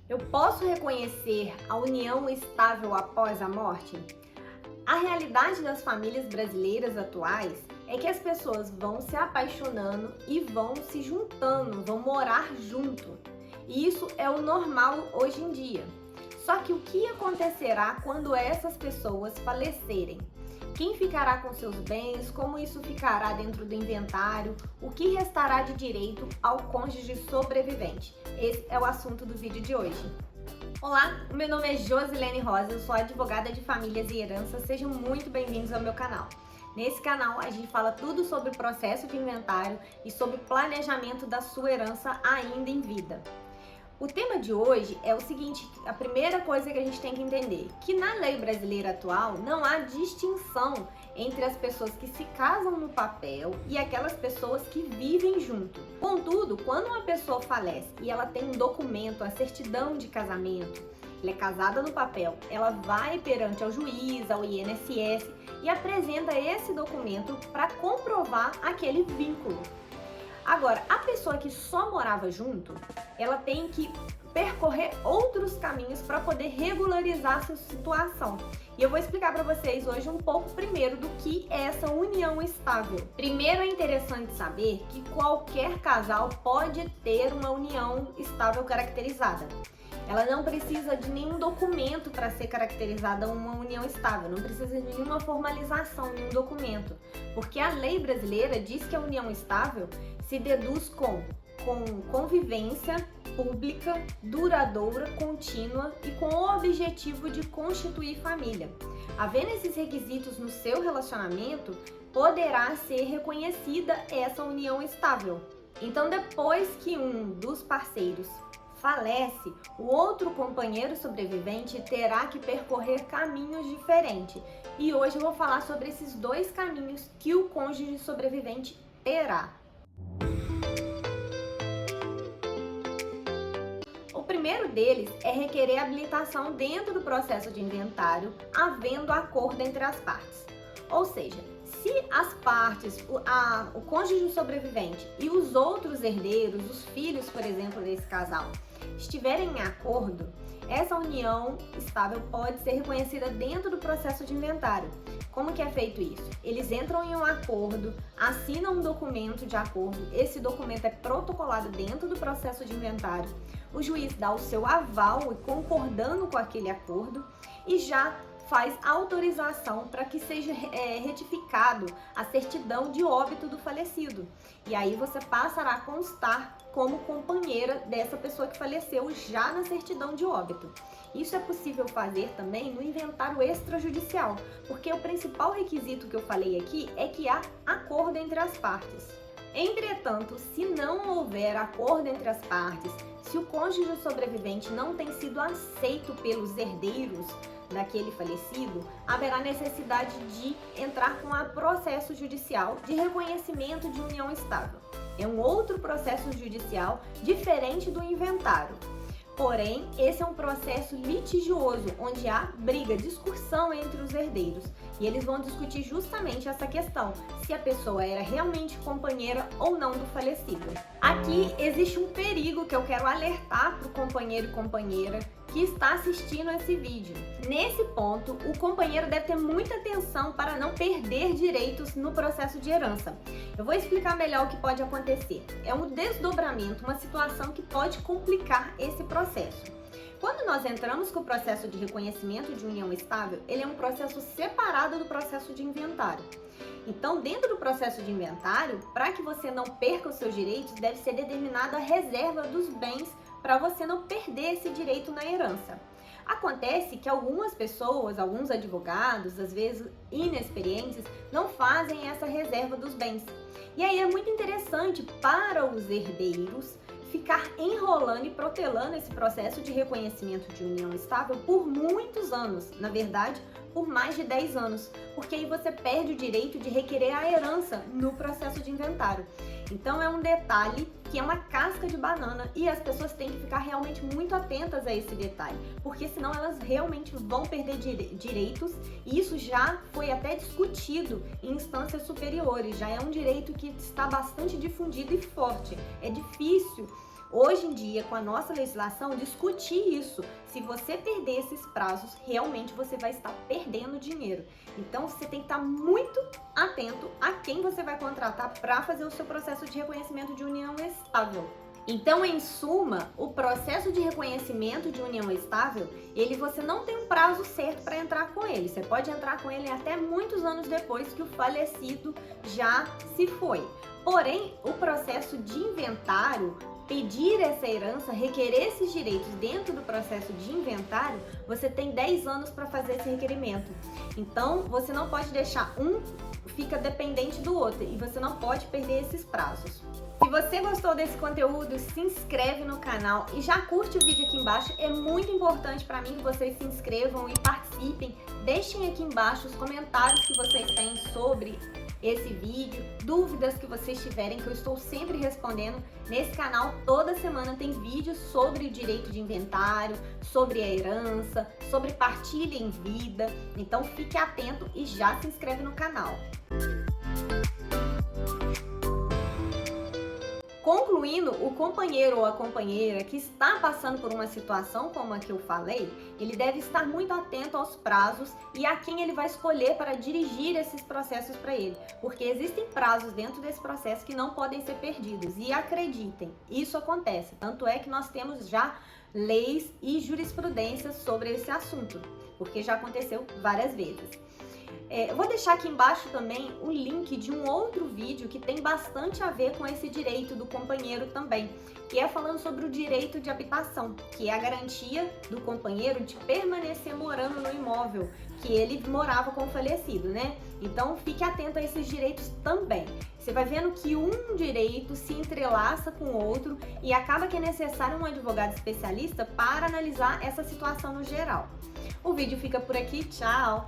Eu posso reconhecer a união estável após a morte? A realidade das famílias brasileiras atuais é que as pessoas vão se apaixonando e vão se juntando, vão morar junto. E isso é o normal hoje em dia. Só que o que acontecerá quando essas pessoas falecerem? Quem ficará com seus bens? Como isso ficará dentro do inventário? O que restará de direito ao cônjuge sobrevivente? Esse é o assunto do vídeo de hoje. Olá, meu nome é Josilene Rosa, eu sou advogada de famílias e heranças. Sejam muito bem-vindos ao meu canal. Nesse canal a gente fala tudo sobre o processo de inventário e sobre o planejamento da sua herança ainda em vida. O tema de hoje é o seguinte: a primeira coisa que a gente tem que entender, que na lei brasileira atual não há distinção entre as pessoas que se casam no papel e aquelas pessoas que vivem junto. Contudo, quando uma pessoa falece e ela tem um documento, a certidão de casamento, ela é casada no papel, ela vai perante ao juiz, ao INSS e apresenta esse documento para comprovar aquele vínculo. Agora, a pessoa que só morava junto, ela tem que percorrer outros caminhos para poder regularizar sua situação. E eu vou explicar para vocês hoje um pouco primeiro do que é essa união estável. Primeiro, é interessante saber que qualquer casal pode ter uma união estável caracterizada. Ela não precisa de nenhum documento para ser caracterizada uma união estável, não precisa de nenhuma formalização, nenhum documento, porque a lei brasileira diz que a união estável se deduz com convivência pública, duradoura, contínua e com o objetivo de constituir família. Havendo esses requisitos no seu relacionamento, poderá ser reconhecida essa união estável. Então, depois que um dos parceiros falece, o outro companheiro sobrevivente terá que percorrer caminhos diferentes. E hoje eu vou falar sobre esses dois caminhos que o cônjuge sobrevivente terá. O primeiro deles é requerer habilitação dentro do processo de inventário, havendo acordo entre as partes. Ou seja, se as partes, o cônjuge sobrevivente e os outros herdeiros, os filhos, por exemplo, desse casal, estiverem em acordo, essa união estável pode ser reconhecida dentro do processo de inventário. Como que é feito isso? Eles entram em um acordo, assinam um documento de acordo, esse documento é protocolado dentro do processo de inventário, o juiz dá o seu aval e concordando com aquele acordo e já faz autorização para que seja retificado a certidão de óbito do falecido. E aí você passará a constar como companheira dessa pessoa que faleceu já na certidão de óbito. Isso é possível fazer também no inventário extrajudicial, porque o principal requisito que eu falei aqui é que há acordo entre as partes. Entretanto, se não houver acordo entre as partes, se o cônjuge sobrevivente não tem sido aceito pelos herdeiros daquele falecido, haverá necessidade de entrar com o processo judicial de reconhecimento de união estável. É um outro processo judicial diferente do inventário. Porém, esse é um processo litigioso, onde há briga, discussão entre os herdeiros. E eles vão discutir justamente essa questão, se a pessoa era realmente companheira ou não do falecido. Aqui existe um perigo que eu quero alertar para o companheiro e companheira que está assistindo esse vídeo. Nesse ponto, o companheiro deve ter muita atenção para não perder direitos no processo de herança. Eu vou explicar melhor o que pode acontecer. É um desdobramento, uma situação que pode complicar esse processo. Quando nós entramos com o processo de reconhecimento de união estável, ele é um processo separado do processo de inventário. Então, dentro do processo de inventário, para que você não perca os seus direitos, deve ser determinada a reserva dos bens para você não perder esse direito na herança. Acontece que algumas pessoas, alguns advogados, às vezes inexperientes, não fazem essa reserva dos bens. E aí é muito interessante para os herdeiros ficar enrolando e protelando esse processo de reconhecimento de união estável por muitos anos, na verdade, por mais de 10 anos, porque aí você perde o direito de requerer a herança no processo de inventário. Então é um detalhe que é uma casca de banana e as pessoas têm que ficar realmente muito atentas a esse detalhe, porque senão elas realmente vão perder direitos, e isso já foi até discutido em instâncias superiores, já é um direito que está bastante difundido e forte. É difícil hoje em dia, com a nossa legislação, discutir isso. Se você perder esses prazos, realmente você vai estar perdendo dinheiro. Então, você tem que estar muito atento a quem você vai contratar para fazer o seu processo de reconhecimento de união estável. Então, em suma, o processo de reconhecimento de união estável, você não tem um prazo certo para entrar com ele. Você pode entrar com ele até muitos anos depois que o falecido já se foi. Porém, o processo de inventário, pedir essa herança, requerer esses direitos dentro do processo de inventário, você tem 10 anos para fazer esse requerimento. Então, você não pode deixar fica dependente do outro e você não pode perder esses prazos. Se você gostou desse conteúdo, se inscreve no canal e já curte o vídeo aqui embaixo. É muito importante para mim que vocês se inscrevam e participem. Deixem aqui embaixo os comentários que vocês têm sobre esse vídeo, dúvidas que vocês tiverem, que eu estou sempre respondendo. Nesse canal, toda semana tem vídeos sobre o direito de inventário, sobre a herança, sobre partilha em vida. Então fique atento e já se inscreve no canal. Concluindo, o companheiro ou a companheira que está passando por uma situação como a que eu falei, ele deve estar muito atento aos prazos e a quem ele vai escolher para dirigir esses processos para ele, porque existem prazos dentro desse processo que não podem ser perdidos. E acreditem, isso acontece. Tanto é que nós temos já leis e jurisprudências sobre esse assunto, porque já aconteceu várias vezes. Eu vou deixar aqui embaixo também o link de um outro vídeo que tem bastante a ver com esse direito do companheiro também, que é falando sobre o direito de habitação, que é a garantia do companheiro de permanecer morando no imóvel que ele morava com o falecido, né? Então fique atento a esses direitos também. Você vai vendo que um direito se entrelaça com o outro e acaba que é necessário um advogado especialista para analisar essa situação no geral. O vídeo fica por aqui, tchau!